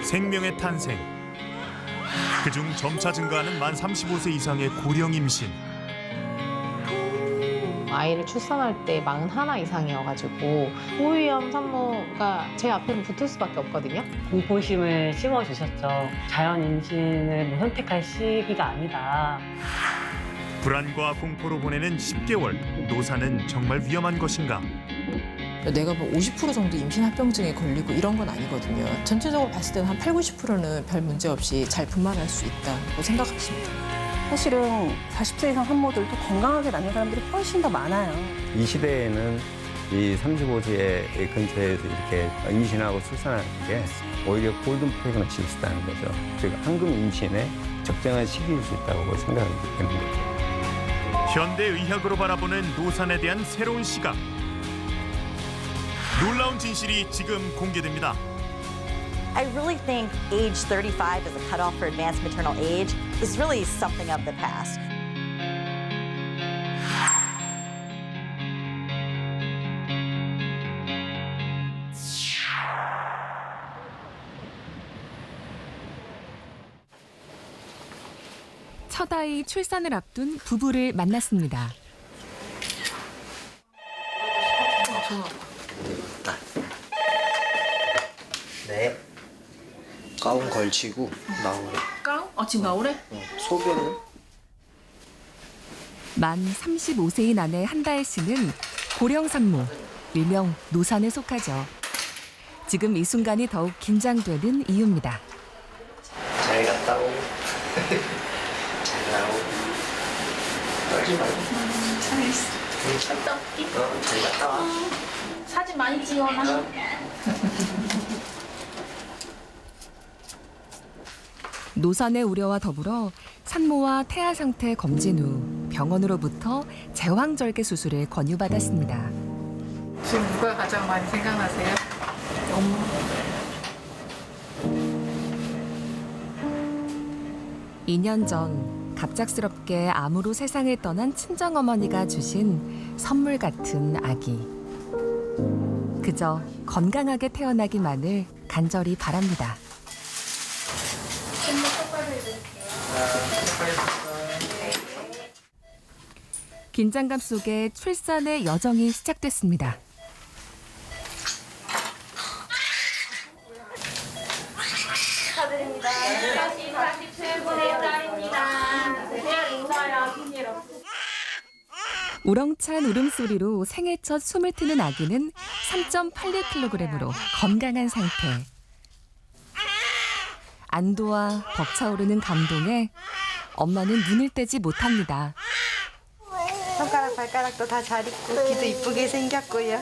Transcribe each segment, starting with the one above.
생명의 탄생. 그중 점차 증가하는 만 35세 이상의 고령 임신. 아이를 출산할 때 41 이상이어가지고 고위험 산모가 제 앞에는 붙을 수밖에 없거든요. 공포심을 심어주셨죠. 자연 임신을 뭐 선택할 시기가 아니다. 불안과 공포로 보내는 10개월. 노산은 정말 위험한 것인가? 내가 뭐 50% 정도 임신 합병증에 걸리고 이런 건 아니거든요. 전체적으로 봤을 때는 한 80~90%는 별 문제 없이 잘 분만할 수 있다고 생각하십니다. 사실은 40세 이상 산모들도 건강하게 낳는 사람들이 훨씬 더 많아요. 이 시대에는 이 35세 근처에서 이렇게 임신하고 출산하는 게 오히려 골든 프레그넌 칠 수 있다는 거죠. 즉 황금 임신의 적정한 시기일 수 있다고 생각하기 때문에. 현대 의학으로 바라보는 노산에 대한 새로운 시각. 놀라운 진실이 지금 공개됩니다. I really think age 35 as a cutoff for advanced maternal age is really something of the past. 첫 아이 출산을 앞둔 부부를 만났습니다. 네. 가운 걸치고 나오래. 가운? 아 지금 나오래? 소변은? 만 35세인 아내 한다혜 씨는 고령 산모, 일명 노산에 속하죠. 지금 이 순간이 더욱 긴장되는 이유입니다. 잘 갔다 오. 잘 나오. 떨지 말고. 잘했어. 갔다 올게. 잘 갔다 와. 사진 많이 찍어놔. 노산의 우려와 더불어 산모와 태아 상태 검진 후 병원으로부터 제왕절개 수술을 권유받았습니다. 지금 누가 가장 많이 생각나세요? 엄마. 2년 전 갑작스럽게 암으로 세상을 떠난 친정어머니가 주신 선물 같은 아기. 그저 건강하게 태어나기만을 간절히 바랍니다. 긴장감 속에 출산의 여정이 시작됐습니다. 축하드립니다. 47분의 딸입니다. 인사야, 우렁찬 울음소리로 생애 첫 숨을 트는 아기는 3.86kg으로 건강한 상태. 안도와 벅차오르는 감동에 엄마는 눈을 떼지 못합니다. 손가락 발가락도 다 잘 있고 귀도 이쁘게 생겼고요.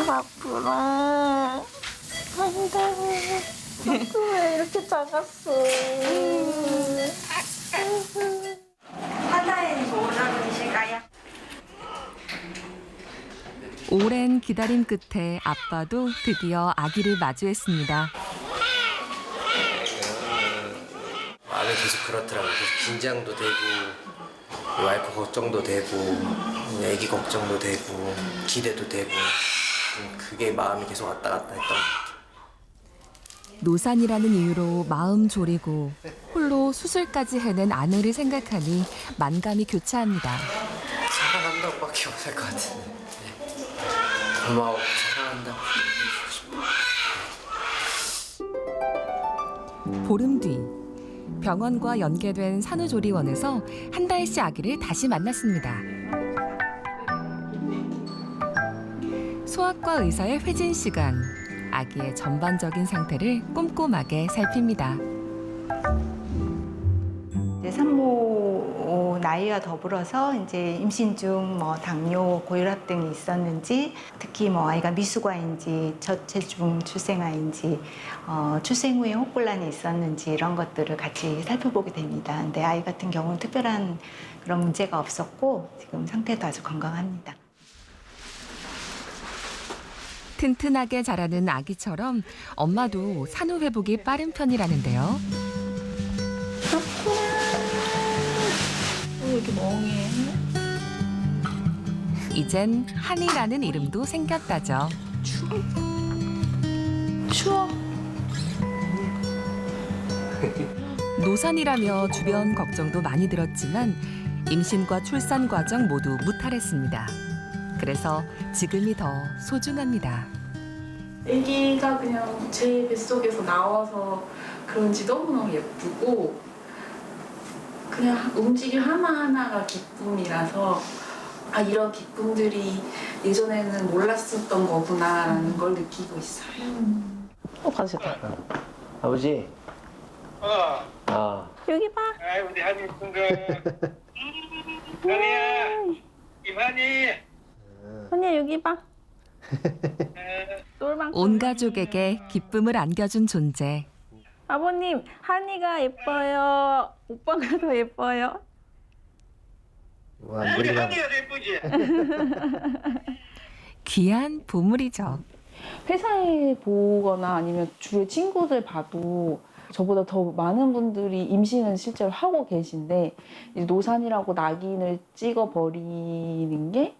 아프라. 안돼. 왜 이렇게 작았어? 하나에는 뭐 올라오실까요? 오랜 기다림 끝에 아빠도 드디어 아기를 마주했습니다. 마음이 계속 그렇더라고요. 계속 긴장도 되고 와이프 걱정도 되고 애기 걱정도 되고 기대도 되고 그게 마음이 계속 왔다 갔다 했던 것 같아요. 노산이라는 이유로 마음 졸이고 홀로 수술까지 해낸 아내를 생각하니 만감이 교차합니다. 사랑한다고밖에 못할 것 같은데. 네. 고마워. 사랑한다고. 보름 뒤 병원과 연계된 산후조리원에서 한다혜 씨 아기를 다시 만났습니다. 소아과 의사의 회진 시간. 아기의 전반적인 상태를 꼼꼼하게 살핍니다. 산모 나이와 더불어서 이제 임신 중 뭐 당뇨, 고혈압 등이 있었는지, 특히 뭐 아이가 미숙아인지 저체중 출생아인지, 출생 후에 혹곤란이 있었는지 이런 것들을 같이 살펴보게 됩니다. 근데 아이 같은 경우는 특별한 그런 문제가 없었고 지금 상태도 아주 건강합니다. 튼튼하게 자라는 아기처럼 엄마도 산후 회복이 빠른 편이라는데요. 이렇게 멍해? 이젠 한이라는 이름도 생겼다죠. 추워. 노산이라며 주변 걱정도 많이 들었지만 임신과 출산 과정 모두 무탈했습니다. 그래서 지금이 더 소중합니다. 아기가 그냥 제 뱃속에서 나와서 그런지 너무너무 예쁘고 그냥 움직임 하나하나가 기쁨이라서 아 이런 기쁨들이 예전에는 몰랐었던 거구나라는 걸 느끼고 있어요. 받으셨다. 아버지. 여기 봐. 아이 우리 한이 이쁜가. 한이야. 김한이. 언니 여기 봐. 온 가족에게 기쁨을 안겨준 존재. 아버님 한이가 예뻐요. 오빠가 더 예뻐요. 와, 우리 한이가 예쁘지. 귀한 보물이죠. 회사에 보거나 아니면 주변 친구들 봐도 저보다 더 많은 분들이 임신은 실제로 하고 계신데 이제 노산이라고 낙인을 찍어버리는 게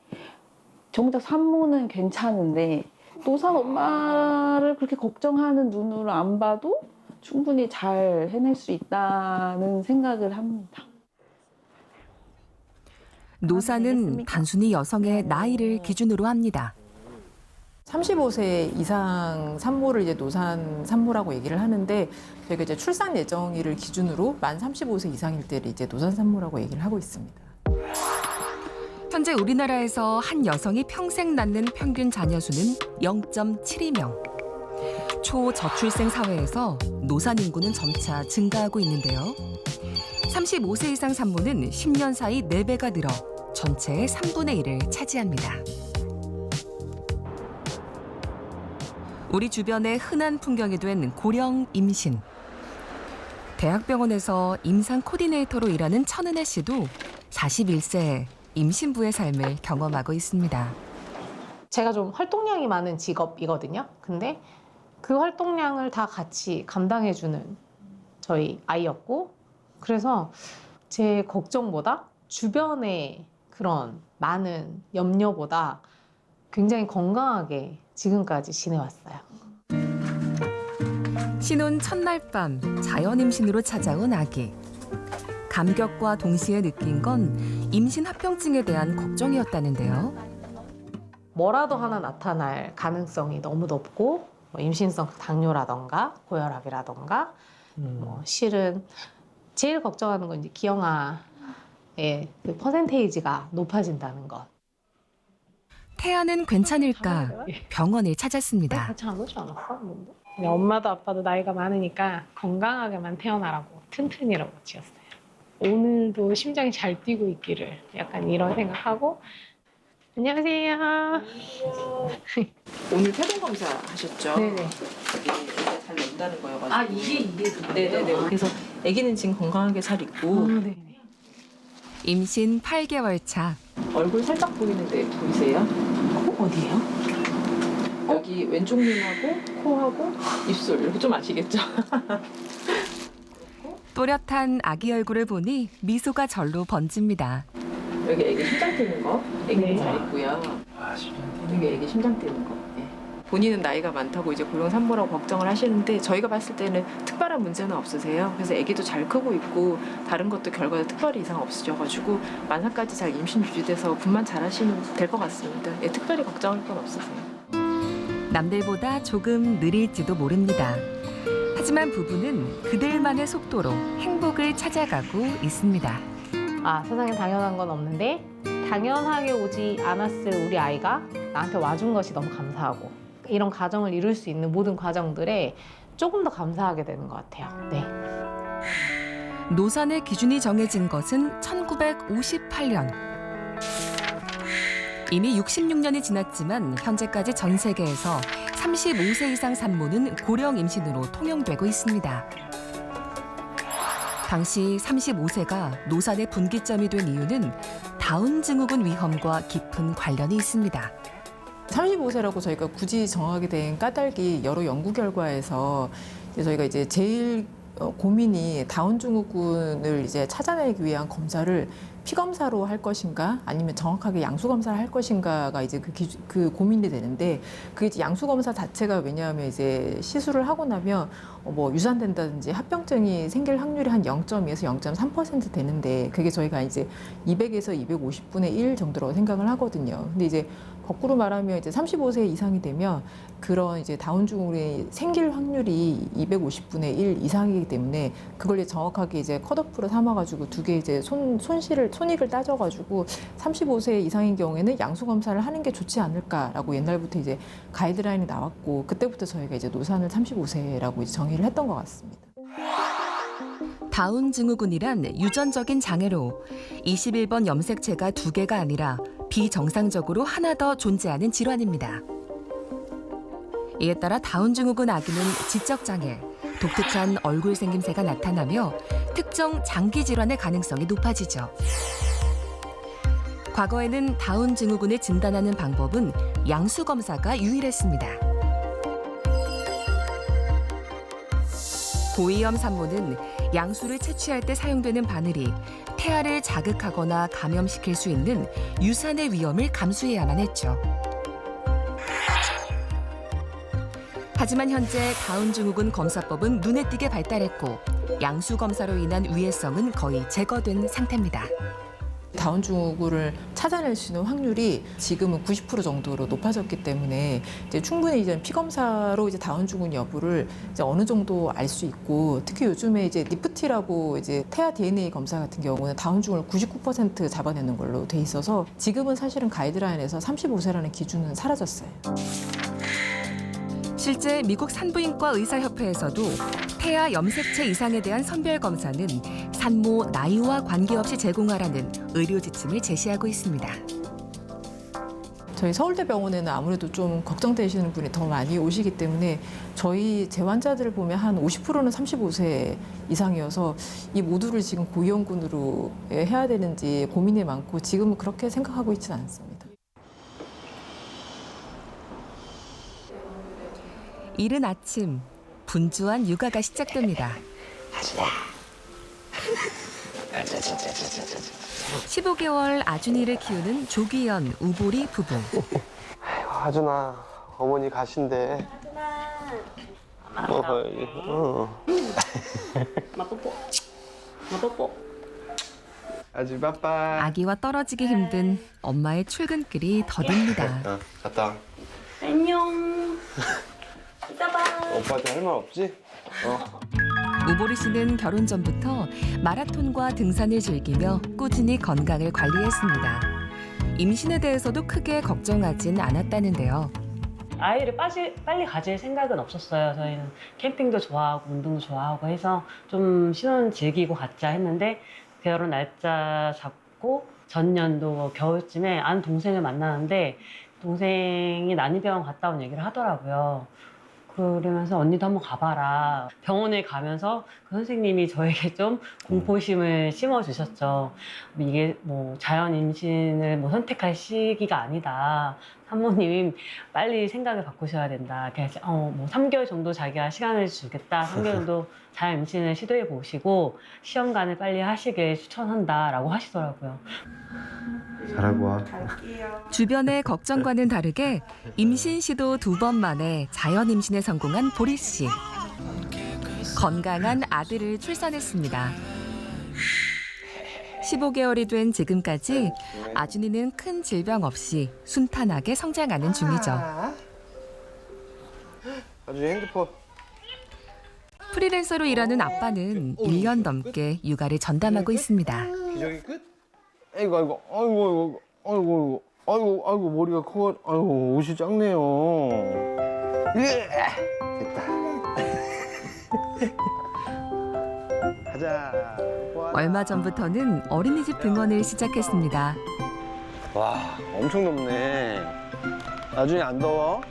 정작 산모는 괜찮은데 노산 엄마를 그렇게 걱정하는 눈으로 안 봐도 충분히 잘 해낼 수 있다는 생각을 합니다. 노산은 단순히 여성의 나이를 기준으로 합니다. 35세 이상 산모를 이제 노산 산모라고 얘기를 하는데 저희가 이제 출산 예정일을 기준으로 만 35세 이상일 때를 이제 노산 산모라고 얘기를 하고 있습니다. 현재 우리나라에서 한 여성이 평생 낳는 평균 자녀 수는 0.72명. 초저출생 사회에서 노산 인구는 점차 증가하고 있는데요. 35세 이상 산모는 10년 사이 4배가 늘어 전체의 3분의 1을 차지합니다. 우리 주변의 흔한 풍경이 된 고령 임신. 대학병원에서 임상 코디네이터로 일하는 천은혜 씨도 41세에 임신부의 삶을 경험하고 있습니다. 제가 좀 활동량이 많은 직업이거든요. 근데 그 활동량을 다 같이 감당해주는 저희 아이였고, 그래서 제 걱정보다 주변의 그런 많은 염려보다 굉장히 건강하게 지금까지 지내왔어요. 신혼 첫날 밤 자연 임신으로 찾아온 아기. 감격과 동시에 느낀 건 임신 합병증에 대한 걱정이었다는데요. 뭐라도 하나 나타날 가능성이 너무 높고 뭐 임신성 당뇨라던가 고혈압이라던가 실은 제일 걱정하는 건 이제 기형아의 그 퍼센테이지가 높아진다는 것. 태아는 괜찮을까 병원을 찾았습니다. 같이 안 오지 않았어? 엄마도 아빠도 나이가 많으니까 건강하게만 태어나라고 튼튼이라고 지었어요. 오늘도 심장이 잘 뛰고 있기를 약간 이런 생각하고. 안녕하세요. 오늘 태동 검사 하셨죠? 네네. 이게 잘 난다는 거여가지고. 아 이게 네네네. 그래서 아기는 지금 건강하게 잘 있고 네네. 임신 8개월 차. 얼굴 살짝 보이는데 보이세요? 어디예요? 여기 왼쪽 눈하고 코하고 입술 이렇게 좀 아시겠죠? 또렷한 아기 얼굴을 보니 미소가 절로 번집니다. 여기 애기 심장 뛰는 거, 애기는 네. 잘 있고요. 여기 애기 심장 뛰는 거. 네. 본인은 나이가 많다고 이제 고령 산모라고 걱정을 하시는데 저희가 봤을 때는 특별한 문제는 없으세요. 그래서 애기도 잘 크고 있고 다른 것도 결과에 특별히 이상 없으셔가지고 만삭까지 잘 임신 유지돼서 분만 잘 하시면 될 것 같습니다. 예, 특별히 걱정할 건 없으세요. 남들보다 조금 느릴지도 모릅니다. 하지만 부부는 그들만의 속도로 행복을 찾아가고 있습니다. 아 세상에 당연한 건 없는데 당연하게 오지 않았을 우리 아이가 나한테 와준 것이 너무 감사하고 이런 가정을 이룰 수 있는 모든 과정들에 조금 더 감사하게 되는 것 같아요. 네. 노산의 기준이 정해진 것은 1958년. 이미 66년이 지났지만 현재까지 전 세계에서 35세 이상 산모는 고령 임신으로 통용되고 있습니다. 당시 35세가 노산의 분기점이 된 이유는 다운 증후군 위험과 깊은 관련이 있습니다. 35세라고 저희가 굳이 정하게 된 까닭이 여러 연구 결과에서 저희가 이제 제일 고민이 다운 증후군을 이제 찾아내기 위한 검사를 피 검사로 할 것인가 아니면 정확하게 양수 검사를 할 것인가가 이제 그 고민이 되는데 그 이제 양수 검사 자체가 왜냐하면 이제 시술을 하고 나면 뭐 유산된다든지 합병증이 생길 확률이 한 0.2에서 0.3% 되는데 그게 저희가 이제 200에서 250분의 1 정도라고 생각을 하거든요. 근데 이제 거꾸로 말하면 이제 35세 이상이 되면 그런 이제 다운 증후군이 생길 확률이 250분의 1 이상이기 때문에 그걸 이제 정확하게 이제 컷오프로 삼아가지고 두 개 이제 손익을 따져가지고 35세 이상인 경우에는 양수 검사를 하는 게 좋지 않을까라고 옛날부터 이제 가이드라인이 나왔고 그때부터 저희가 이제 노산을 35세라고 이제 정의를 했던 것 같습니다. 다운 증후군이란 유전적인 장애로 21번 염색체가 2개가 아니라 비정상적으로 하나 더 존재하는 질환입니다. 이에 따라 다운 증후군 아기는 지적장애, 독특한 얼굴 생김새가 나타나며 특정 장기 질환의 가능성이 높아지죠. 과거에는 다운 증후군을 진단하는 방법은 양수 검사가 유일했습니다. 고위험 산모는 양수를 채취할 때 사용되는 바늘이 태아를 자극하거나 감염시킬 수 있는 유산의 위험을 감수해야만 했죠. 하지만 현재 다운 증후군 검사법은 눈에 띄게 발달했고 양수 검사로 인한 위해성은 거의 제거된 상태입니다. 다운 증후군을 찾아낼 수 있는 확률이 지금은 90% 정도로 높아졌기 때문에 이제 충분히 이제 피 검사로 이제 다운 증후군 여부를 이제 어느 정도 알 수 있고 특히 요즘에 이제 니프티라고 이제 태아 DNA 검사 같은 경우는 다운 증후군을 99% 잡아내는 걸로 돼 있어서 지금은 사실은 가이드라인에서 35세라는 기준은 사라졌어요. 실제 미국 산부인과 의사협회에서도 태아 염색체 이상에 대한 선별 검사는 산모 나이와 관계없이 제공하라는 의료 지침을 제시하고 있습니다. 저희 서울대병원에는 아무래도 좀 걱정되시는 분이 더 많이 오시기 때문에 제 환자들을 보면 한 50%는 35세 이상이어서 이 모두를 지금 고위험군으로 해야 되는지 고민이 많고 지금은 그렇게 생각하고 있지는 않습니다. 이른 아침, 분주한 육아가 시작됩니다. 15개월 아준이를 키우는 조기현, 우보리 부부. 아이고, 아준아, 어머니 가신대. 엄마 뽀뽀. 엄마 뽀뽀. 아주 빠빠. 아기와 떨어지기 힘든 엄마의 출근길이 더딥니다. 갔다. 안녕. 이따 봐. 오빠한테 할 말 없지? 우보리 씨는 결혼 전부터 마라톤과 등산을 즐기며 꾸준히 건강을 관리했습니다. 임신에 대해서도 크게 걱정하진 않았다는데요. 아이를 빨리 가질 생각은 없었어요. 저희는 캠핑도 좋아하고 운동도 좋아하고 해서 좀 신혼 즐기고 갖자 했는데 결혼 날짜 잡고 전년도 겨울쯤에 아는 동생을 만나는데 동생이 난이병원 갔다 온 얘기를 하더라고요. 그러면서 언니도 한번 가봐라. 병원에 가면서 그 선생님이 저에게 좀 공포심을 심어주셨죠. 이게 뭐 자연 임신을 뭐 선택할 시기가 아니다. 산모님 빨리 생각을 바꾸셔야 된다. 그래서 뭐 3개월 정도 자기가 시간을 주겠다. 3개월 정도 자연 임신을 시도해 보시고 시험관을 빨리 하시길 추천한다라고 하시더라고요. 잘하고 와. 주변의 걱정과는 다르게 임신 시도 2번 만에 자연 임신에 성공한 보리 씨. 건강한 아들을 출산했습니다. 15개월이 된 지금까지 아준이는 큰 질병 없이 순탄하게 성장하는 중이죠. 아준이 핸드폰. 프리랜서로 일하는 아빠는 1년 넘게 육아를 전담하고 있습니다. 기저귀 끝? 아이고 머리가 커. 아이고 옷이 작네요. 됐다. 가자. 얼마 전부터는 어린이집 등원을 시작했습니다. 와, 엄청 높네. 아준이 안 더워?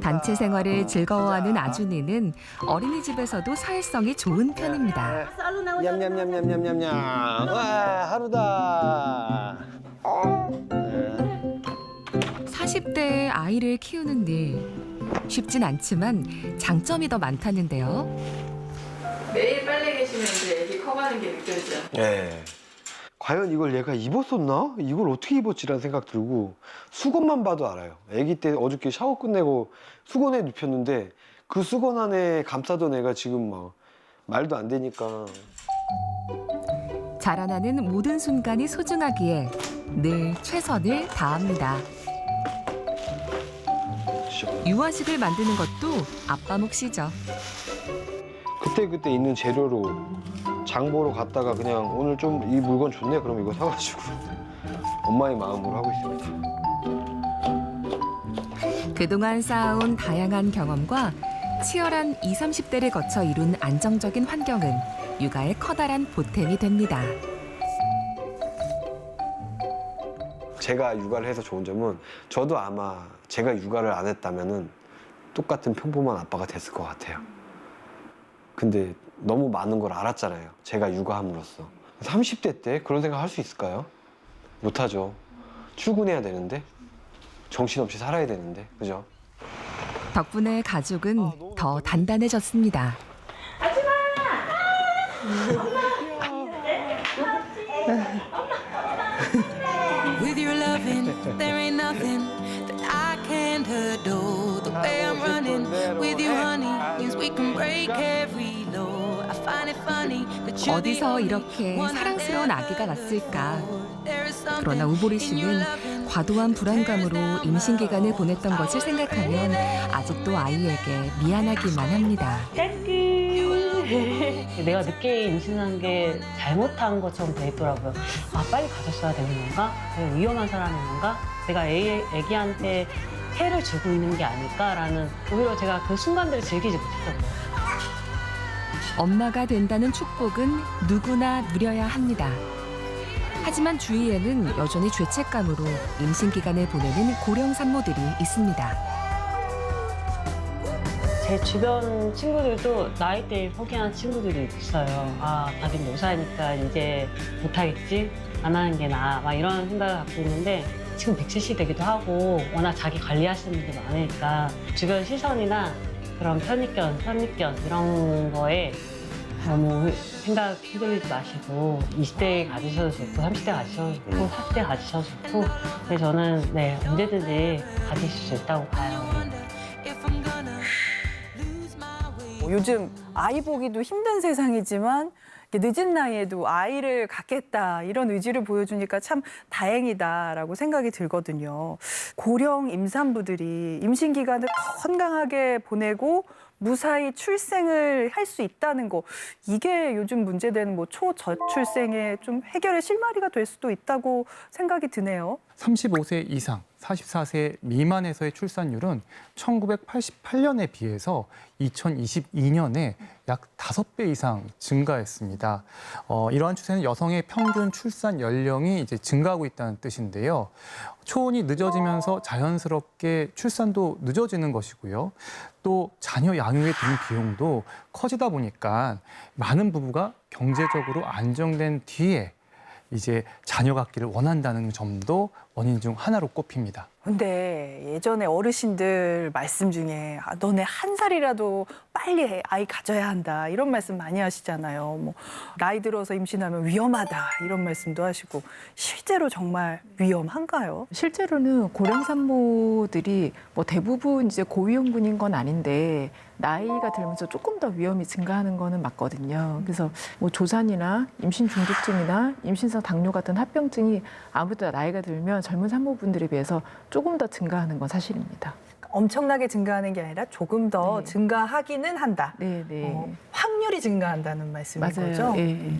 단체 생활을 즐거워하는 아준이는 어린이집에서도 사회성이 좋은 편입니다. 냠냠냠냠냠냠냠. 와, 하루다. 40대의 아이를 키우는 일 쉽진 않지만 장점이 더 많다는데요. 매일 빨래 계시면 이제 애기 커가는 게 느껴져요. 네. 과연 이걸 얘가 입었었나? 이걸 어떻게 입었지라는 생각 들고 수건만 봐도 알아요. 아기 때 어저께 샤워 끝내고 수건에 눕혔는데 그 수건 안에 감싸던 애가 지금 막 말도 안 되니까. 자라나는 모든 순간이 소중하기에 늘 최선을 다합니다. 유아식을 만드는 것도 아빠 몫이죠. 그때 있는 재료로 장 보러 갔다가 그냥 오늘 좀 이 물건 좋네 그럼 이거 사가지고 엄마의 마음으로 하고 있습니다. 그동안 쌓아온 다양한 경험과 치열한 20, 30대를 거쳐 이룬 안정적인 환경은 육아에 커다란 보탬이 됩니다. 제가 육아를 해서 좋은 점은 저도 아마 제가 육아를 안 했다면은 똑같은 평범한 아빠가 됐을 것 같아요. 근데 너무 많은 걸 알았잖아요. 제가 육아함으로써. 30대 때 그런 생각 할 수 있을까요? 못하죠. 출근해야 되는데 정신없이 살아야 되는데 그죠? 덕분에 가족은 더 단단해졌습니다. With your loving, there ain't nothing that I can't do. The way I'm running with you, honey, means we can break every law. I find it funny that you're the 어디서 only 이렇게 one I 사랑스러운 아기가 never 났을까? told. There is something 그러나 우보리 in your 씨는 loving 과도한 불안감으로 임신 기간을 보냈던 것을 생각하면 아직도 아이에게 미안하기만 합니다. 내가 늦게 임신한 게 잘못한 것처럼 돼 있더라고요. 아, 빨리 가졌어야 되는 건가? 내가 위험한 사람인 건가? 내가 애기한테 해를 주고 있는 게 아닐까라는 오히려 제가 그 순간들을 즐기지 못했던 거예요. 엄마가 된다는 축복은 누구나 누려야 합니다. 하지만 주위에는 여전히 죄책감으로 임신 기간을 보내는 고령 산모들이 있습니다. 제 주변 친구들도 나이대에 포기한 친구들이 있어요. 아, 다들 노사니까 이제 못하겠지? 안 하는 게 나아. 막 이런 생각을 갖고 있는데 지금 170되기도 하고 워낙 자기 관리하시는 분들이 많으니까 주변 시선이나 그런 선입견 이런 거에 너무 생각 휘둘리지 마시고 20대 가지셔도 좋고 30대 가지셔도 좋고 40대 가지셔도 좋고 근데 저는 네, 언제든지 가지실 수 있다고 봐요. 요즘 아이 보기도 힘든 세상이지만 늦은 나이에도 아이를 갖겠다 이런 의지를 보여주니까 참 다행이다라고 생각이 들거든요. 고령 임산부들이 임신 기간을 건강하게 보내고 무사히 출생을 할 수 있다는 거 이게 요즘 문제되는 뭐 초저출생의 좀 해결의 실마리가 될 수도 있다고 생각이 드네요. 35세 이상, 44세 미만에서의 출산율은 1988년에 비해서 2022년에 약 5배 이상 증가했습니다. 이러한 추세는 여성의 평균 출산 연령이 이제 증가하고 있다는 뜻인데요. 초혼이 늦어지면서 자연스럽게 출산도 늦어지는 것이고요. 또 자녀 양육에 드는 비용도 커지다 보니까 많은 부부가 경제적으로 안정된 뒤에 이제 자녀 갖기를 원한다는 점도 원인 중 하나로 꼽힙니다. 근데 예전에 어르신들 말씀 중에 너네 한 살이라도 빨리 아이 가져야 한다 이런 말씀 많이 하시잖아요. 뭐 나이 들어서 임신하면 위험하다 이런 말씀도 하시고 실제로 정말 위험한가요? 실제로는 고령 산모들이 뭐 대부분 이제 고위험군인 건 아닌데 나이가 들면서 조금 더 위험이 증가하는 거는 맞거든요. 그래서 뭐 조산이나 임신 중독증이나 임신성 당뇨 같은 합병증이 아무래도 나이가 들면 젊은 산모분들에 비해서 조금 더 증가하는 건 사실입니다. 엄청나게 증가하는 게 아니라 조금 더 증가하기는 한다. 네. 확률이 증가한다는 말씀인 맞아요. 거죠? 네.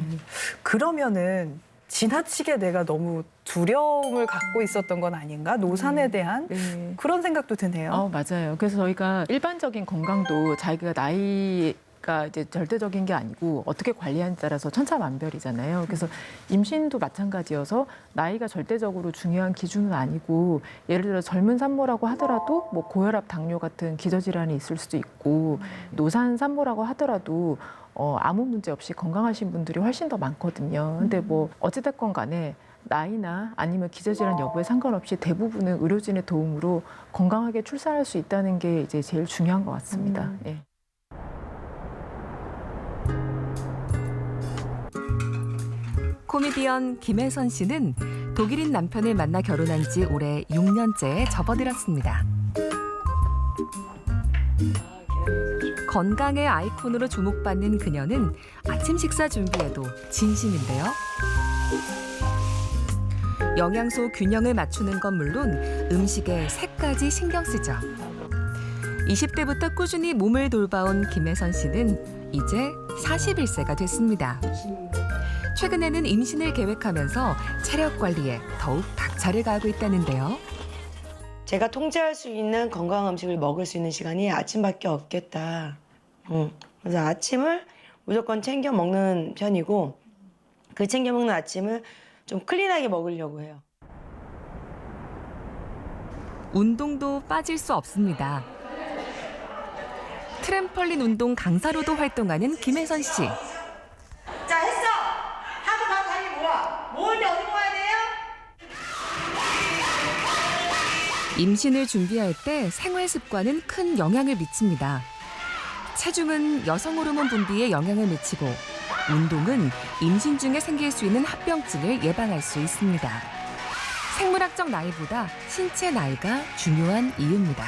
그러면은 지나치게 내가 너무 두려움을 갖고 있었던 건 아닌가? 노산에 대한 그런 생각도 드네요. 맞아요. 그래서 저희가 일반적인 건강도 자기가 나이가 이제 절대적인 게 아니고 어떻게 관리하느냐에 따라서 천차만별이잖아요. 그래서 임신도 마찬가지여서 나이가 절대적으로 중요한 기준은 아니고 예를 들어 젊은 산모라고 하더라도 뭐 고혈압, 당뇨 같은 기저질환이 있을 수도 있고 노산 산모라고 하더라도 아무 문제 없이 건강하신 분들이 훨씬 더 많거든요. 근데 뭐 어찌됐건 간에 나이나 아니면 기저질환 여부에 상관없이 대부분은 의료진의 도움으로 건강하게 출산할 수 있다는 게 이제 제일 중요한 것 같습니다. 예. 코미디언 김혜선 씨는 독일인 남편을 만나 결혼한 지 올해 6년째에 접어들었습니다. 건강의 아이콘으로 주목받는 그녀는 아침 식사 준비에도 진심인데요. 영양소 균형을 맞추는 건 물론 음식의 색까지 신경 쓰죠. 20대부터 꾸준히 몸을 돌봐온 김혜선 씨는 이제 41세가 됐습니다. 최근에는 임신을 계획하면서 체력 관리에 더욱 박차를 가하고 있다는데요. 제가 통제할 수 있는 건강한 음식을 먹을 수 있는 시간이 아침밖에 없겠다. 그래서 아침을 무조건 챙겨 먹는 편이고 그 챙겨 먹는 아침을 좀 클린하게 먹으려고 해요. 운동도 빠질 수 없습니다. 트램펄린 운동 강사로도 활동하는 김혜선 씨. 자, 했어! 하고 바로 다리 모아. 모을 때 어디 모아야 돼요? 임신을 준비할 때 생활 습관은 큰 영향을 미칩니다. 체중은 여성 호르몬 분비에 영향을 미치고 운동은 임신 중에 생길 수 있는 합병증을 예방할 수 있습니다. 생물학적 나이보다 신체 나이가 중요한 이유입니다.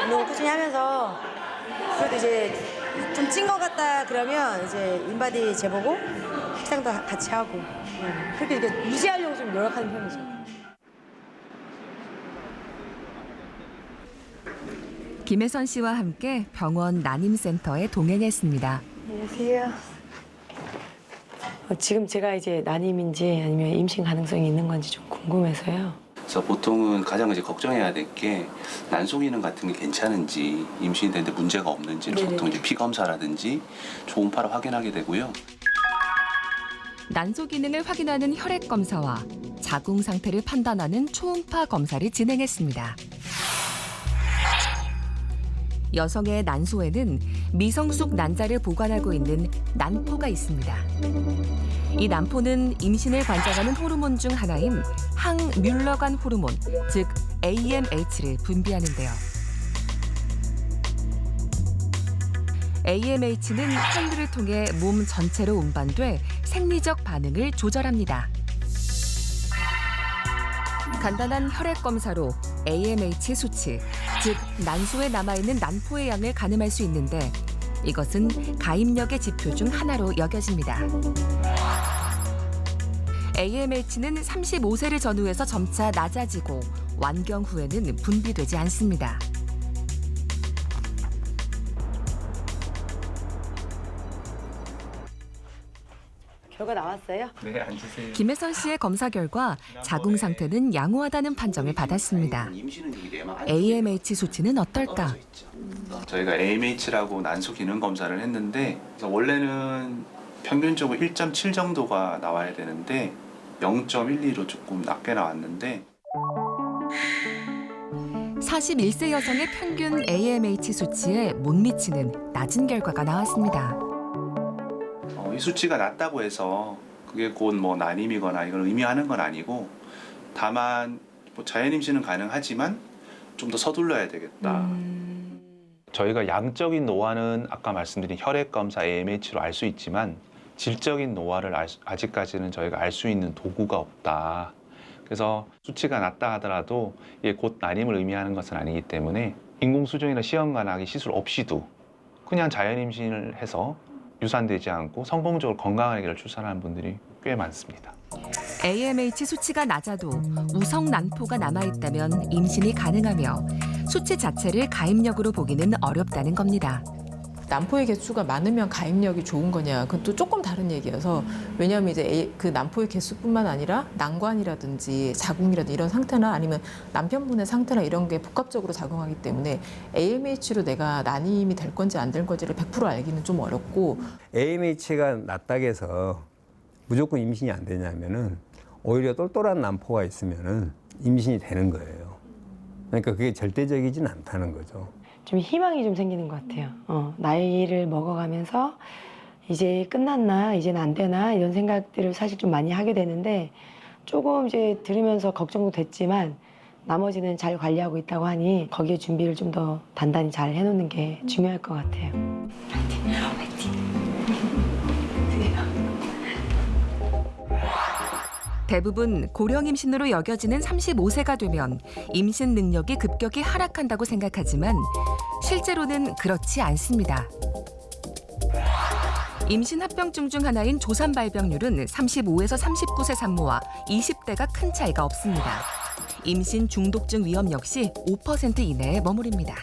운동 꾸준히 하면서 그래도 이제 좀 찐 것 같다 그러면 이제 인바디 재보고 식상도 같이 하고 그렇게 이렇게 유지하려고 좀 노력하는 편이죠. 김혜선 씨와 함께 병원 난임센터에 동행했습니다. 안녕하세요. 지금 제가 이제 난임인지 아니면 임신 가능성이 있는 건지 좀 궁금해서요. 그래서 보통은 가장 이제 걱정해야 될 게 난소 기능 같은 게 괜찮은지 임신이 되는데 문제가 없는지를 네네. 보통 이제 피 검사라든지 초음파로 확인하게 되고요. 난소 기능을 확인하는 혈액 검사와 자궁 상태를 판단하는 초음파 검사를 진행했습니다. 여성의 난소에는 미성숙 난자를 보관하고 있는 난포가 있습니다. 이 난포는 임신을 관장하는 호르몬 중 하나인 항뮬러간 호르몬, 즉 AMH를 분비하는데요. AMH는 혈류를 통해 몸 전체로 운반돼 생리적 반응을 조절합니다. 간단한 혈액 검사로 AMH 수치, 즉 난소에 남아있는 난포의 양을 가늠할 수 있는데 이것은 가임력의 지표 중 하나로 여겨집니다. AMH는 35세를 전후해서 점차 낮아지고 완경 후에는 분비되지 않습니다. 결과 나왔어요? 네, 앉으세요. 김혜선 씨의 검사 결과 자궁 상태는 양호하다는 판정을 받았습니다. AMH 수치는 어떨까? 저희가 AMH라고 난소 기능 검사를 했는데 그래서 원래는 평균적으로 1.7 정도가 나와야 되는데 0.12로 조금 낮게 나왔는데 41세 여성의 평균 AMH 수치에 못 미치는 낮은 결과가 나왔습니다. 이 수치가 낮다고 해서 그게 곧 뭐 난임이거나 이걸 의미하는 건 아니고 다만 뭐 자연 임신은 가능하지만 좀 더 서둘러야 되겠다. 저희가 양적인 노화는 아까 말씀드린 혈액 검사 AMH로 알 수 있지만 질적인 노화를 아직까지는 저희가 알 수 있는 도구가 없다. 그래서 수치가 낮다 하더라도 이게 곧 난임을 의미하는 것은 아니기 때문에 인공수정이나 시험관하기 시술 없이도 그냥 자연 임신을 해서 유산되지 않고 성공적으로 건강한 아기를 출산하는 분들이 꽤 많습니다. AMH 수치가 낮아도 우성 난포가 남아있다면 임신이 가능하며 수치 자체를 가임력으로 보기는 어렵다는 겁니다. 난포의 개수가 많으면 가임력이 좋은 거냐, 그건 또 조금 다른 얘기여서, 왜냐하면 이제 그 난포의 개수뿐만 아니라 난관이라든지 자궁이라든지 이런 상태나 아니면 남편분의 상태나 이런 게 복합적으로 작용하기 때문에 AMH로 내가 난임이 될 건지 안 될 건지를 100% 알기는 좀 어렵고. AMH가 낮다고 해서 무조건 임신이 안 되냐면은 오히려 똘똘한 난포가 있으면은 임신이 되는 거예요. 그러니까 그게 절대적이진 않다는 거죠. 좀 희망이 좀 생기는 것 같아요. 나이를 먹어가면서 이제 끝났나, 이제는 안 되나 이런 생각들을 사실 좀 많이 하게 되는데 조금 이제 들으면서 걱정도 됐지만 나머지는 잘 관리하고 있다고 하니 거기에 준비를 좀 더 단단히 잘 해놓는 게 중요할 것 같아요. 대부분 고령 임신으로 여겨지는 35세가 되면 임신 능력이 급격히 하락한다고 생각하지만 실제로는 그렇지 않습니다. 임신 합병증 중 하나인 조산 발병률은 35에서 39세 산모와 20대가 큰 차이가 없습니다. 임신 중독증 위험 역시 5% 이내에 머무릅니다.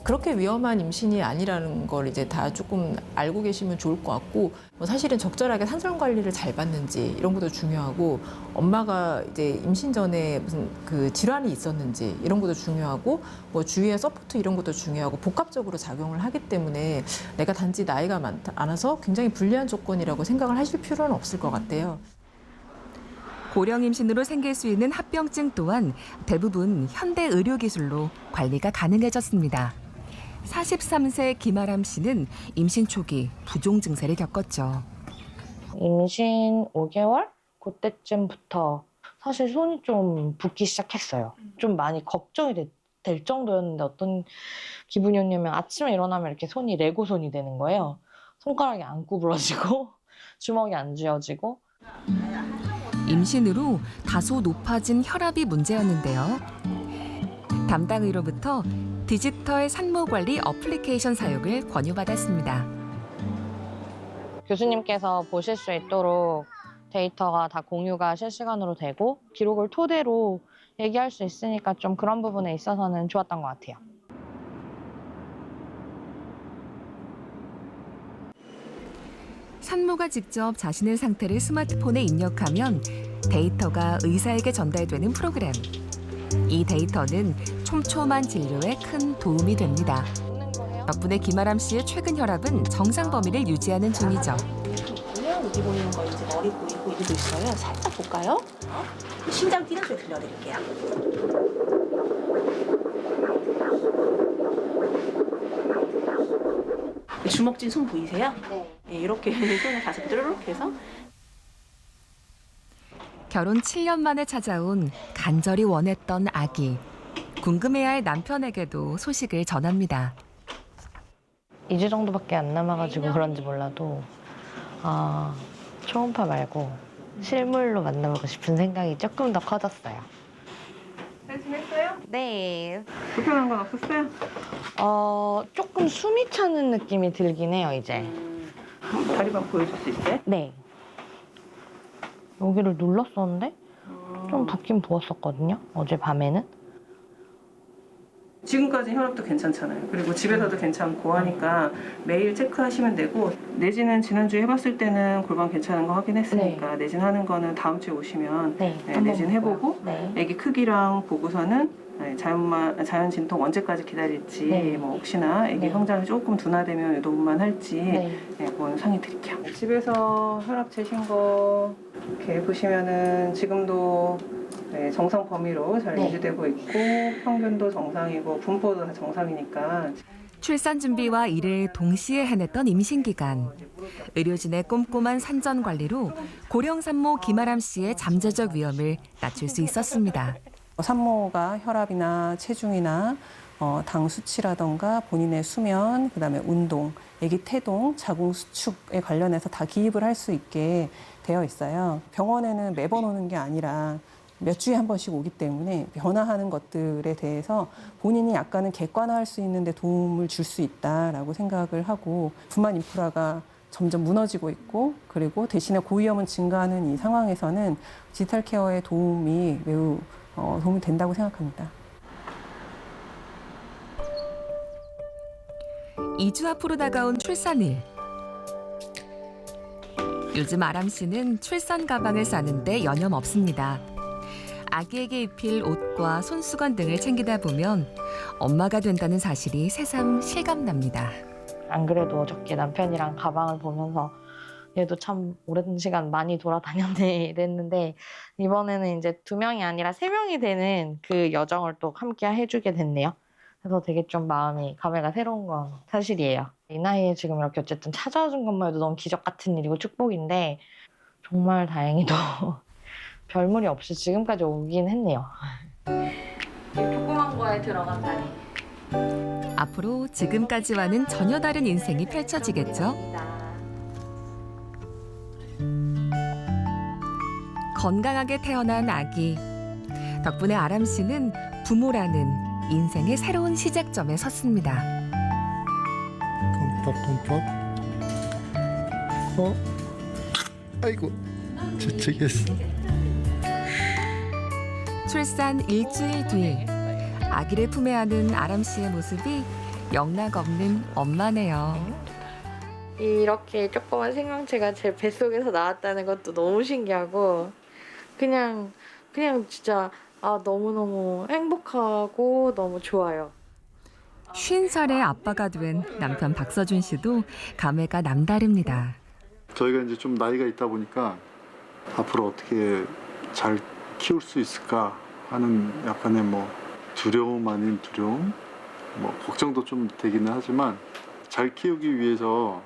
그렇게 위험한 임신이 아니라는 걸 이제 다 조금 알고 계시면 좋을 것 같고, 뭐 사실은 적절하게 산전 관리를 잘 받는지 이런 것도 중요하고, 엄마가 이제 임신 전에 무슨 그 질환이 있었는지 이런 것도 중요하고, 뭐 주위의 서포트 이런 것도 중요하고 복합적으로 작용을 하기 때문에 내가 단지 나이가 많아서 굉장히 불리한 조건이라고 생각을 하실 필요는 없을 것 같아요. 고령 임신으로 생길 수 있는 합병증 또한 대부분 현대 의료기술로 관리가 가능해졌습니다. 43세 김아람 씨는 임신 초기 부종 증세를 겪었죠. 임신 5개월? 그때쯤부터 사실 손이 좀 붓기 시작했어요. 좀 많이 걱정이 될 정도였는데 어떤 기분이었냐면 아침에 일어나면 이렇게 손이 레고 손이 되는 거예요. 손가락이 안 구부러지고 주먹이 안 쥐어지고. 임신으로 다소 높아진 혈압이 문제였는데요. 담당 의로부터 디지털 산모 관리 어플리케이션 사용을 권유받았습니다. 교수님께서 보실 수 있도록 데이터가 다 공유가 실시간으로 되고 기록을 토대로 얘기할 수 있으니까 좀 그런 부분에 있어서는 좋았던 것 같아요. 산모가 직접 자신의 상태를 스마트폰에 입력하면 데이터가 의사에게 전달되는 프로그램. 이 데이터는 촘촘한 진료에 큰 도움이 됩니다. 덕분에 김아람 씨의 최근 혈압은 정상 범위를 유지하는 중이죠. 어디 보이는 거인지 머리 보이고 이러고 있어요. 살짝 볼까요? 심장 뛰는 소리 들려드릴게요. 주먹진 손 보이세요? 네. 이렇게 손을 가슴 뚜루룩 해서. 결혼 7년 만에 찾아온 간절히 원했던 아기. 궁금해할 남편에게도 소식을 전합니다. 2주 정도밖에 안 남아가지고 그런지 몰라도 초음파 말고 실물로 만나보고 싶은 생각이 조금 더 커졌어요. 잘 지냈어요? 네. 불편한 건 없었어요? 조금 숨이 차는 느낌이 들긴 해요, 이제. 다리만 보여줄 수 있어요? 네. 여기를 눌렀었는데 좀 붓긴 부었었거든요, 어젯밤에는. 지금까지 혈압도 괜찮잖아요. 그리고 집에서도 괜찮고 하니까 매일 체크하시면 되고, 내진은 지난주에 해봤을 때는 골반 괜찮은 거 확인했으니까 내진하는 거는 다음 주에 오시면 내진 해보고 아기 크기랑 보고서는 자연 진통 언제까지 기다릴지 뭐 혹시나 아기 성장이 조금 둔화되면 유도분만 할지 그건 상의 드릴게요. 집에서 혈압 재신 거 이렇게 보시면은 지금도 정상 범위로 잘 유지되고 있고 평균도 정상이고 분포도 다 정상이니까. 출산 준비와 일을 동시에 해냈던 임신 기간. 의료진의 꼼꼼한 산전 관리로 고령 산모 김아람 씨의 잠재적 위험을 낮출 수 있었습니다. 산모가 혈압이나 체중이나 당 수치라던가 본인의 수면, 그다음에 운동, 아기 태동, 자궁 수축에 관련해서 다 기입을 할 수 있게 되어 있어요. 병원에는 매번 오는 게 아니라 몇 주에 한 번씩 오기 때문에 변화하는 것들에 대해서 본인이 약간은 객관화할 수 있는데 도움을 줄 수 있다라고 생각을 하고, 분만 인프라가 점점 무너지고 있고, 그리고 대신에 고위험은 증가하는 이 상황에서는 디지털 케어의 도움이 매우 도움이 된다고 생각합니다. 2주 앞으로 다가온 출산일. 요즘 아람 씨는 출산 가방을 싸는데 여념 없습니다. 아기에게 입힐 옷과 손수건 등을 챙기다 보면 엄마가 된다는 사실이 새삼 실감납니다. 안 그래도 어저께 남편이랑 가방을 보면서 얘도 참 오랜 시간 많이 돌아다녔네 이랬는데, 이번에는 이제 2명이 아니라 3명이 되는 그 여정을 또 함께 해주게 됐네요. 그래서 되게 좀 마음이 감회가 새로운 건 사실이에요. 이 나이에 지금 이렇게 어쨌든 찾아준 것만 해도 너무 기적 같은 일이고 축복인데, 정말 다행히도 별무리 없이 지금까지 오긴 했네요. 조그만 거에 들어간다니. 앞으로 지금까지와는 전혀 다른 인생이 펼쳐지겠죠? 건강하게 태어난 아기. 덕분에 아람 씨는 부모라는 인생의 새로운 시작점에 섰습니다. 아이고, 저쪽이었어. 출산 일주일 뒤 아기를 품에 안은 아람 씨의 모습이 영락없는 엄마네요. 이렇게 조그만 생명체가 제 뱃속에서 나왔다는 것도 너무 신기하고 그냥 진짜 너무너무 행복하고 너무 좋아요. 50살의 아빠가 된 남편 박서준 씨도 감회가 남다릅니다. 저희가 이제 좀 나이가 있다 보니까 앞으로 어떻게 잘 키울 수 있을까 하는 약간의 뭐 두려움 아닌 두려움, 뭐 걱정도 좀 되기는 하지만 잘 키우기 위해서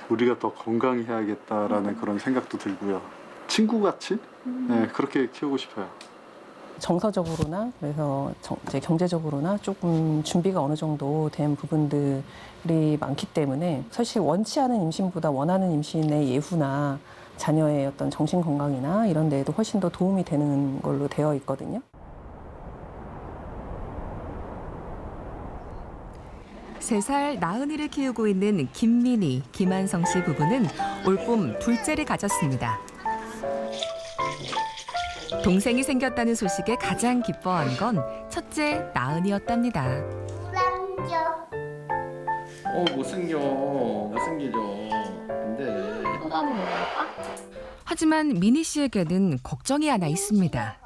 우리가 더 건강해야겠다라는 그런 생각도 들고요. 친구같이 네, 그렇게 키우고 싶어요. 정서적으로나 그래서 이제 경제적으로나 조금 준비가 어느 정도 된 부분들이 많기 때문에 사실 원치 않은 임신보다 원하는 임신의 예후나 자녀의 어떤 정신 건강이나 이런 데에도 훨씬 더 도움이 되는 걸로 되어 있거든요. 세 살 나은이를 키우고 있는 김민희, 김한성 씨 부부는 올봄 둘째를 가졌습니다. 동생이 생겼다는 소식에 가장 기뻐한 건 첫째 나은이였답니다. 못생기죠. 근데 하지만 민희 씨에게는 걱정이 하나 있습니다.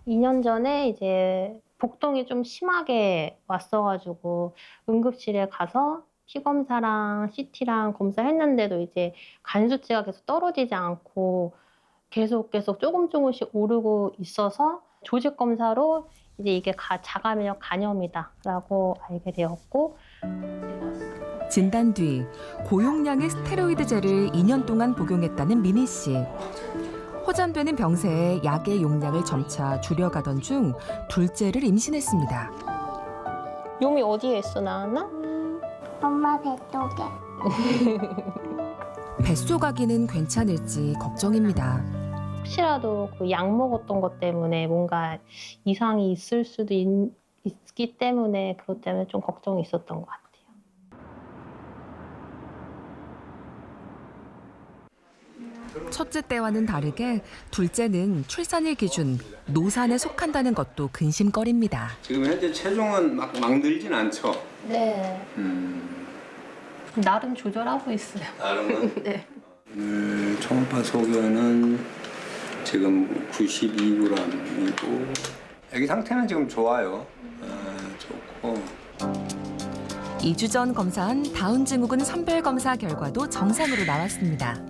2년 전에 이제 복통이 좀 심하게 왔어가지고 응급실에 가서 피 검사랑 CT랑 검사했는데도 이제 간 수치가 계속 떨어지지 않고 계속 조금씩 오르고 있어서 조직 검사로 이제 이게 자가면역 간염이다라고 알게 되었고 진단 뒤 고용량의 스테로이드제를 2년 동안 복용했다는 민희 씨. 호전되는 병세에 약의 용량을 점차 줄여가던 중 둘째를 임신했습니다. 용이 어디에 있어 나왔나? 엄마 뱃속에. 뱃속 아기는 괜찮을지 걱정입니다. 혹시라도 그 약 먹었던 것 때문에 뭔가 이상이 있을 수도 있기 때문에 그것 때문에 좀 걱정이 있었던 것 같아요. 첫째 때와는 다르게 둘째는 출산일 기준 노산에 속한다는 것도 근심거리입니다. 지금 현재 체중은 막 늘진 않죠? 네. 나름 조절하고 있어요. 나름은? 네. 오늘 초음파 소견은 지금 92g이고 애기 상태는 지금 좋아요. 좋고. 2주 전 검사한 다운 증후군 선별 검사 결과도 정상으로 나왔습니다.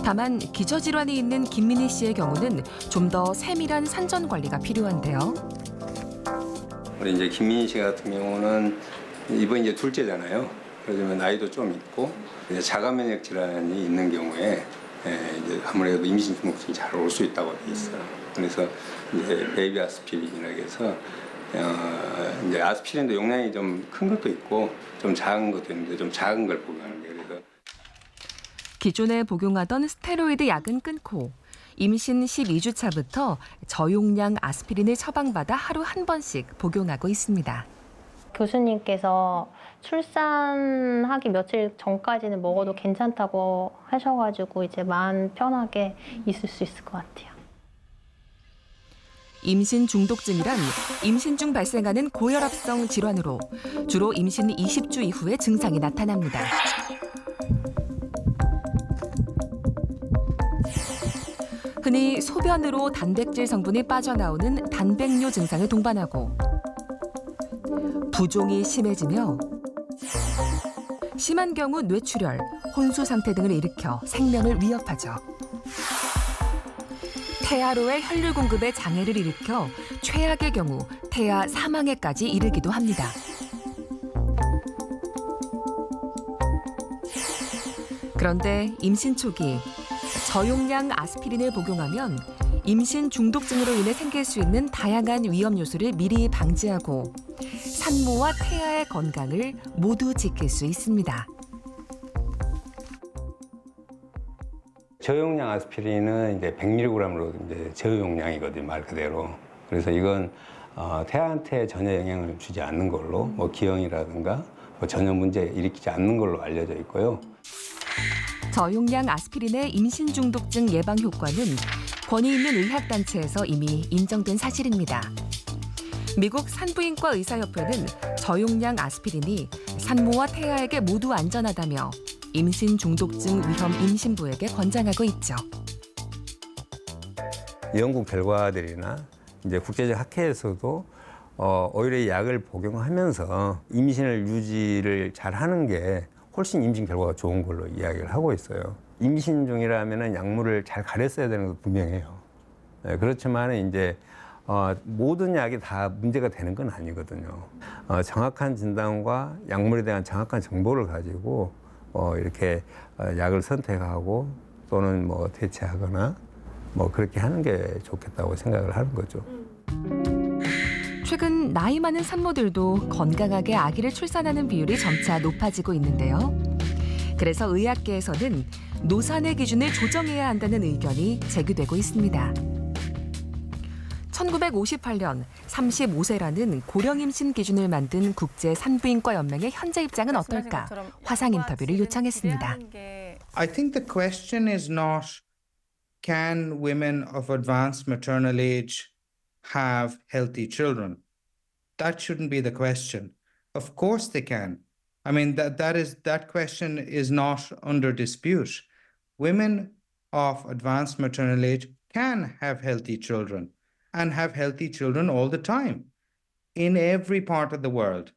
다만 기저질환이 있는 김민희 씨의 경우는 좀 더 세밀한 산전 관리가 필요한데요. 우리 이제 김민희 씨 같은 경우는 이번 이제 둘째잖아요. 그러면 나이도 좀 있고 이제 자가 면역 질환이 있는 경우에 이제 아무래도 임신 중독증이 잘 올 수 있다고 돼 있어요. 그래서 이제 베이비 아스피린이라고 해서 이제 아스피린도 용량이 좀 큰 것도 있고 좀 작은 것도 있는데 좀 작은 걸 복용하는 게 그래서. 기존에 복용하던 스테로이드 약은 끊고 임신 12주 차부터 저용량 아스피린을 처방받아 하루 한 번씩 복용하고 있습니다. 교수님께서 출산하기 며칠 전까지는 먹어도 괜찮다고 하셔가지고 이제 마음 편하게 있을 수 있을 것 같아요. 임신 중독증이란 임신 중 발생하는 고혈압성 질환으로 주로 임신 20주 이후에 증상이 나타납니다. 흔히 소변으로 단백질 성분이 빠져나오는 단백뇨 증상을 동반하고 부종이 심해지며 심한 경우 뇌출혈, 혼수 상태 등을 일으켜 생명을 위협하죠. 태아로의 혈류 공급에 장애를 일으켜 최악의 경우 태아 사망에까지 이르기도 합니다. 그런데 임신 초기 저용량 아스피린을 복용하면 임신 중독증으로 인해 생길 수 있는 다양한 위험 요소를 미리 방지하고 산모와 태아의 건강을 모두 지킬 수 있습니다. 저용량 아스피린은 이제 100mg으로 이제 저용량이거든요, 말 그대로. 그래서 이건 태아한테 전혀 영향을 주지 않는 걸로, 뭐 기형이라든가 뭐 전혀 문제 일으키지 않는 걸로 알려져 있고요. 저용량 아스피린의 임신 중독증 예방 효과는 권위 있는 의학단체에서 이미 인정된 사실입니다. 미국 산부인과 의사협회는 저용량 아스피린이 산모와 태아에게 모두 안전하다며 임신 중독증 위험 임신부에게 권장하고 있죠. 영국 결과들이나 이제 국제적 학회에서도 오히려 이 약을 복용하면서 임신을 유지를 잘 하는 게 훨씬 임신 결과가 좋은 걸로 이야기를 하고 있어요. 임신 중이라면 약물을 잘 가렸어야 되는 건 분명해요. 네, 그렇지만 이제 모든 약이 다 문제가 되는 건 아니거든요. 정확한 진단과 약물에 대한 정확한 정보를 가지고 이렇게 약을 선택하고 또는 뭐 대체하거나 뭐 그렇게 하는 게 좋겠다고 생각을 하는 거죠. 최근 나이 많은 산모들도 건강하게 아기를 출산하는 비율이 점차 높아지고 있는데요. 그래서 의학계에서는 노산의 기준을 조정해야 한다는 의견이 제기되고 있습니다. 1958년 35세라는 고령 임신 기준을 만든 국제 산부인과 연맹의 현재 입장은 어떨까? 화상 인터뷰를 요청했습니다. I think the question is not can women of advanced maternal age have healthy children? That shouldn't be the question. Of course they can. I mean that question is not under dispute. Women of advanced maternal age can have healthy children and have healthy children all the time in every part of the world.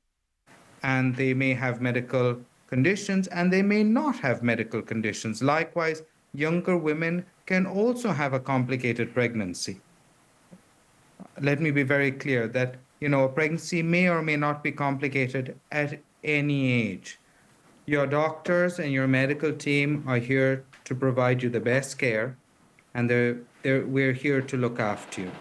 And they may have medical conditions and they may not have medical conditions. Likewise, younger women can also have a complicated pregnancy. Let me be very clear that, a pregnancy may or may not be complicated at any age. Your doctors and your medical team are here to provide you the best care, and we're here to look after you.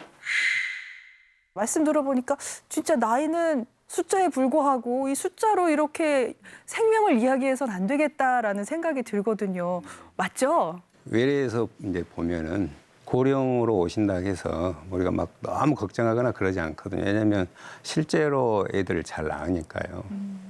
말씀 들어보니까 진짜 나이는 숫자에 불과하고 이 숫자로 이렇게 생명을 이야기해서는 안 되겠다라는 생각이 들거든요. 맞죠? 외래에서 이제 보면은 고령으로 오신다 해서 우리가 막 너무 걱정하거나 그러지 않거든요. 왜냐하면 실제로 애들을 잘 낳으니까요.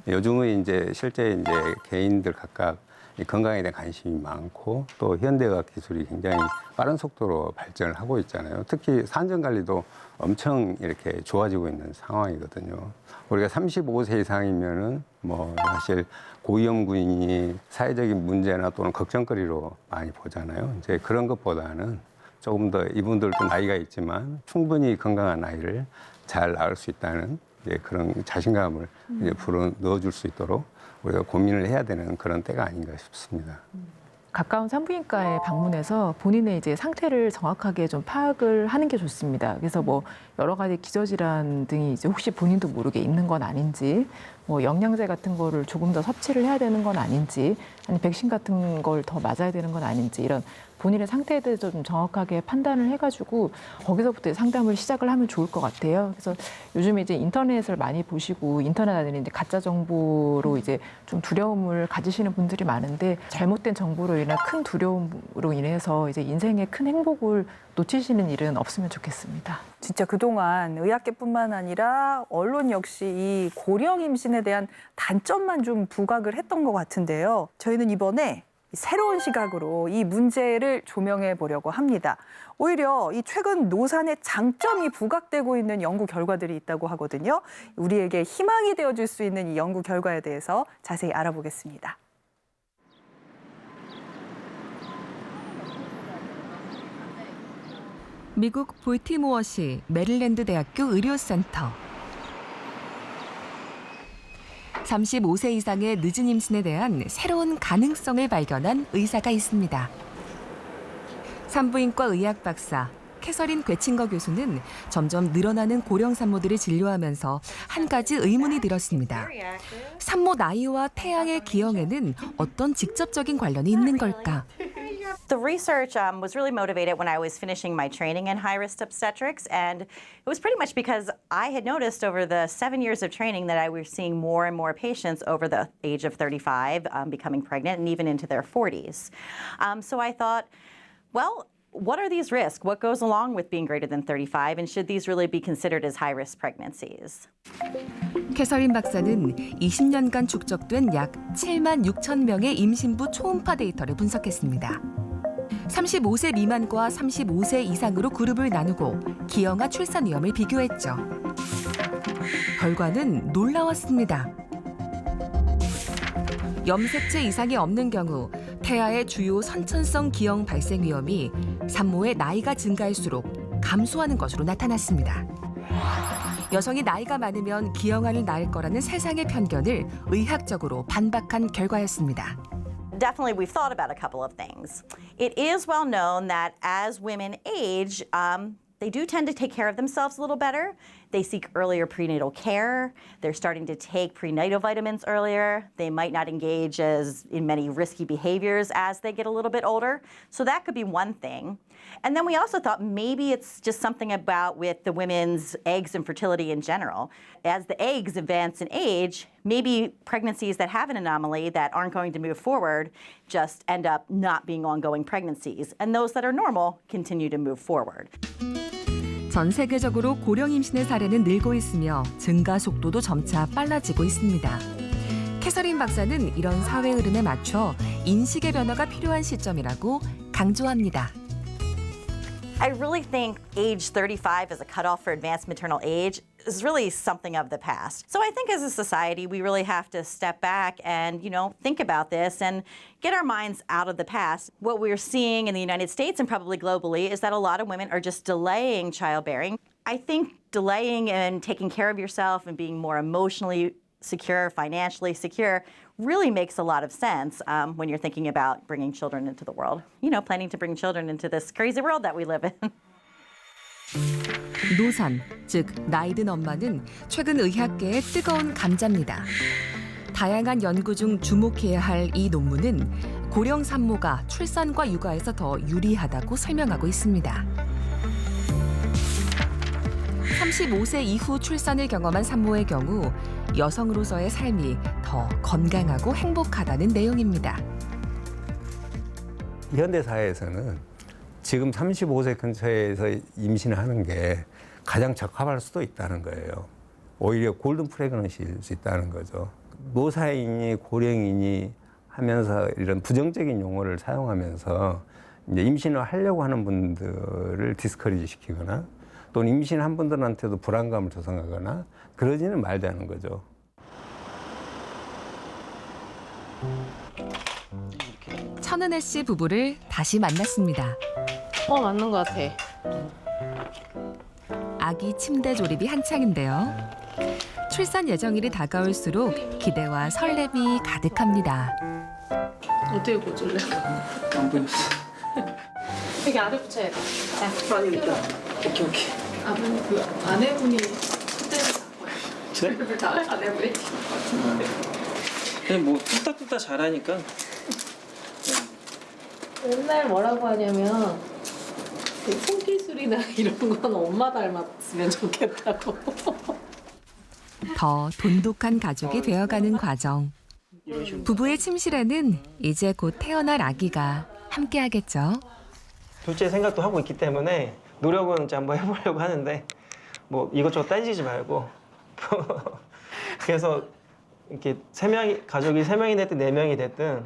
요즘은 이제 실제 이제 개인들 각각 건강에 대한 관심이 많고 또 현대의학 기술이 굉장히 빠른 속도로 발전을 하고 있잖아요. 특히 산전 관리도 엄청 이렇게 좋아지고 있는 상황이거든요. 우리가 35세 이상이면은 뭐 사실 고위험군이 사회적인 문제나 또는 걱정거리로 많이 보잖아요. 이제 그런 것보다는 조금 더 이분들도 나이가 있지만 충분히 건강한 아이를 잘 낳을 수 있다는 이제 그런 자신감을 이제 불어 넣어줄 수 있도록 우리가 고민을 해야 되는 그런 때가 아닌가 싶습니다. 가까운 산부인과에 방문해서 본인의 이제 상태를 정확하게 좀 파악을 하는 게 좋습니다. 그래서 뭐 여러 가지 기저질환 등이 이제 혹시 본인도 모르게 있는 건 아닌지, 뭐 영양제 같은 거를 조금 더 섭취를 해야 되는 건 아닌지, 아니 백신 같은 걸 더 맞아야 되는 건 아닌지 이런 본인의 상태에 대해서 좀 정확하게 판단을 해가지고 거기서부터 상담을 시작을 하면 좋을 것 같아요. 그래서 요즘에 이제 인터넷을 많이 보시고 인터넷 안에 이제 가짜 정보로 이제 좀 두려움을 가지시는 분들이 많은데 잘못된 정보로 인한 큰 두려움으로 인해서 이제 인생의 큰 행복을 놓치시는 일은 없으면 좋겠습니다. 진짜 그동안 의학계뿐만 아니라 언론 역시 이 고령 임신에 대한 단점만 좀 부각을 했던 것 같은데요. 저희는 이번에 새로운 시각으로 이 문제를 조명해 보려고 합니다. 오히려 이 최근 노산의 장점이 부각되고 있는 연구 결과들이 있다고 하거든요. 우리에게 희망이 되어줄 수 있는 이 연구 결과에 대해서 자세히 알아보겠습니다. 미국 볼티모어시 메릴랜드 대학교 의료센터. 35세 이상의 늦은 임신에 대한 새로운 가능성을 발견한 의사가 있습니다. 산부인과 의학 박사 캐서린 괴친거 교수는 점점 늘어나는 고령 산모들을 진료하면서 한 가지 의문이 들었습니다. 산모 나이와 태아의 기형에는 어떤 직접적인 관련이 있는 걸까? The research was really motivated when I was finishing my training in high-risk obstetrics, and it was pretty much because I had noticed over the 7 years of training that I was seeing more and more patients over the age of 35 becoming pregnant and even into their 40s. So I thought, well, what are these risks? What goes along with being greater than 35? And should these really be considered as high-risk pregnancies? 캐서린 박사는 20년간 축적된 약 7만 6천 명의 임신부 초음파 데이터를 분석했습니다. 35세 미만과 35세 이상으로 그룹을 나누고 기형아 출산 위험을 비교했죠. 결과는 놀라웠습니다. 염색체 이상이 없는 경우 태아의 주요 선천성 기형 발생 위험이 산모의 나이가 증가할수록 감소하는 것으로 나타났습니다. 여성이 나이가 많으면 기형아를 낳을 거라는 세상의 편견을 의학적으로 반박한 결과였습니다. Definitely, we've thought about a couple of things. It is well known that as women age, they do tend to take care of themselves a little better. They seek earlier prenatal care. They're starting to take prenatal vitamins earlier. They might not engage in many risky behaviors as they get a little bit older. So that could be one thing. And then we also thought maybe it's just something about with the women's eggs and fertility in general. As the eggs advance in age, maybe pregnancies that have an anomaly that aren't going to move forward just end up not being ongoing pregnancies. And those that are normal continue to move forward. 전 세계적으로 고령 임신의 사례는 늘고 있으며 증가 속도도 점차 빨라지고 있습니다. 캐서린 박사는 이런 사회 흐름에 맞춰 인식의 변화가 필요한 시점이라고 강조합니다. I really think age 35 as a cutoff for advanced maternal age is really something of the past. So I think as a society, we really have to step back and, think about this and get our minds out of the past. What we're seeing in the United States and probably globally is that a lot of women are just delaying childbearing. I think delaying and taking care of yourself and being more emotionally secure, financially secure, really makes a lot of sense when you're thinking about bringing children into the world. Planning to bring children into this crazy world that we live in. 노산, 즉 나이 든 엄마는 최근 의학계의 뜨거운 감자입니다. 다양한 연구 중 주목해야 할 이 논문은 고령 산모가 출산과 육아에서 더 유리하다고 설명하고 있습니다. 35세 이후 출산을 경험한 산모의 경우 여성으로서의 삶이 더 건강하고 행복하다는 내용입니다. 현대 사회에서는 지금 35세 근처에서 임신하는 게 가장 적합할 수도 있다는 거예요. 오히려 골든 프레그넌시일 수 있다는 거죠. 노사이니 고령이니 하면서 이런 부정적인 용어를 사용하면서 이제 임신을 하려고 하는 분들을 디스커리지 시키거나 또는 임신한 분들한테도 불안감을 조성하거나 그러지는 말자는 거죠. 천은혜 씨 부부를 다시 만났습니다. 맞는 것 같아. 아기 침대 조립이 한창인데요. 출산 예정일이 다가올수록 기대와 설렘이 가득합니다. 어떻게 고질래? 안 보였어. 여기 안에 붙여야 돼. 아니 일단 오케이. 아버님 그 아내분이 침대를 바꿔요. 그래? 다 아내분이. 그냥 뭐 뚝딱뚝딱 잘하니까. 맨날 뭐라고 하냐면 그 손기술이나 이런 건 엄마 닮았으면 좋겠다고. 더 돈독한 가족이 되어가는 과정. 부부의 침실에는 이제 곧 태어날 아기가 함께하겠죠. 둘째 생각도 하고 있기 때문에 노력은 이제 한번 해보려고 하는데 뭐 이것저것 따지지 말고 그래서 이렇게 가족이 3명이 됐든 4명이 됐든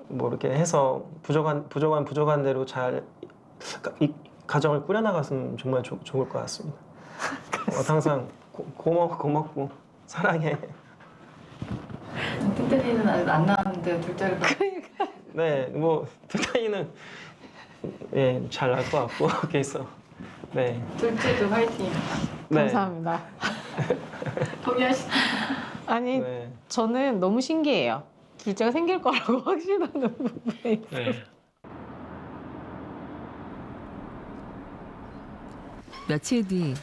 뭐 이렇게 해서 부족한 대로 잘 이 가정을 꾸려나갔으면 정말 좋을 것 같습니다. 항상 고맙고 사랑해. 뚱땡이는 아직 안 나왔는데 둘째를 그러니까. 네, 뭐 뚱땡이는 잘 날 것 같고 그래서 네. 둘째도 화이팅. 네. 감사합니다. 동의하시. 아니 네. 저는 너무 신기해요. 둘째가 생길 거라고 확신하는 부분에 있어서. 네. 며칠 뒤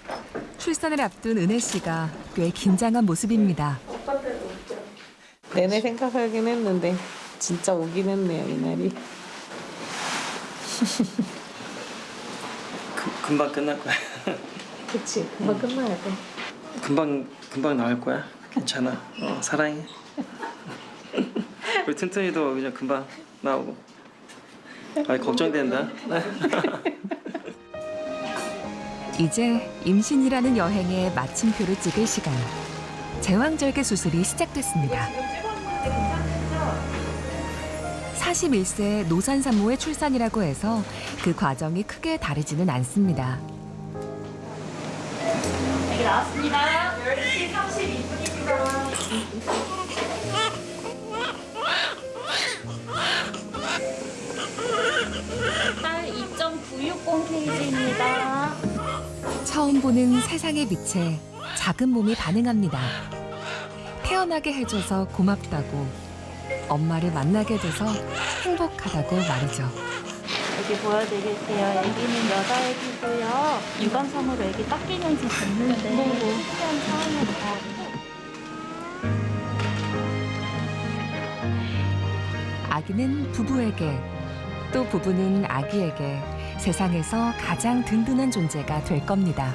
출산을 앞둔 은혜 씨가 꽤 긴장한 모습입니다. 내내 생각하긴 했는데 진짜 오긴 했네요 이날이. 금방 끝날 거야. 그치 금방 끝나야 돼. 금방 나올 거야. 괜찮아. 사랑해. 우리 튼튼이도 그냥 금방 나오고. 걱정된다. 이제 임신이라는 여행에 마침표를 찍을 시간. 제왕절개 수술이 시작됐습니다. 41세 노산산모의 출산이라고 해서 그 과정이 크게 다르지는 않습니다. 여기 나왔습니다. 10시 32분입니다. 딸 2.960kg입니다. 처음 보는 세상의 빛에 작은 몸이 반응합니다. 태어나게 해줘서 고맙다고, 엄마를 만나게 돼서 행복하다고 말이죠. 여기 보여드릴게요. 애기는 여자 애기고요. 유관섬으로 애기 닦이면서 잤는데 특이한 상황으로 아기는 부부에게, 또 부부는 아기에게 세상에서 가장 든든한 존재가 될 겁니다.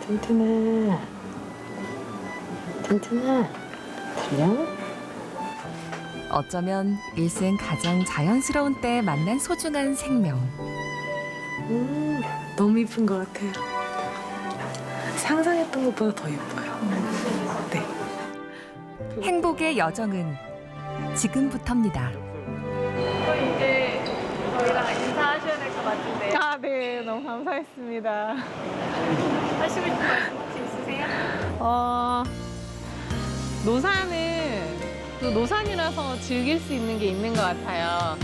튼튼해. 튼튼해. 들려? 어쩌면 일생 가장 자연스러운 때에 만난 소중한 생명. 너무 이쁜 것 같아요. 상상했던 것보다 더 예뻐요. 네. 행복의 여정은 지금부터입니다. 이제 저희랑 인사하셔야 될 것 같은데. 아, 네. 너무 감사했습니다. 하시고 싶은 말씀 혹시 있으세요? 노산은 또 노산이라서 즐길 수 있는 게 있는 것 같아요.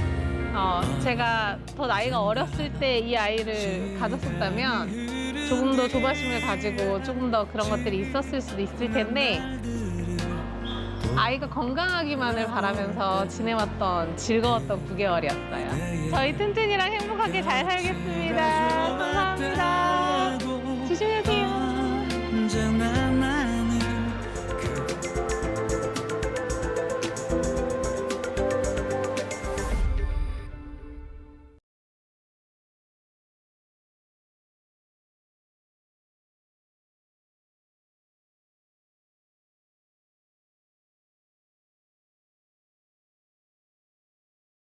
제가 더 나이가 어렸을 때 이 아이를 가졌었다면 조금 더 조바심을 가지고 조금 더 그런 것들이 있었을 수도 있을 텐데 아이가 건강하기만을 바라면서 지내왔던 즐거웠던 9개월이었어요. 저희 튼튼이랑 행복하게 잘 살겠습니다. 감사합니다. 조심히 가세요.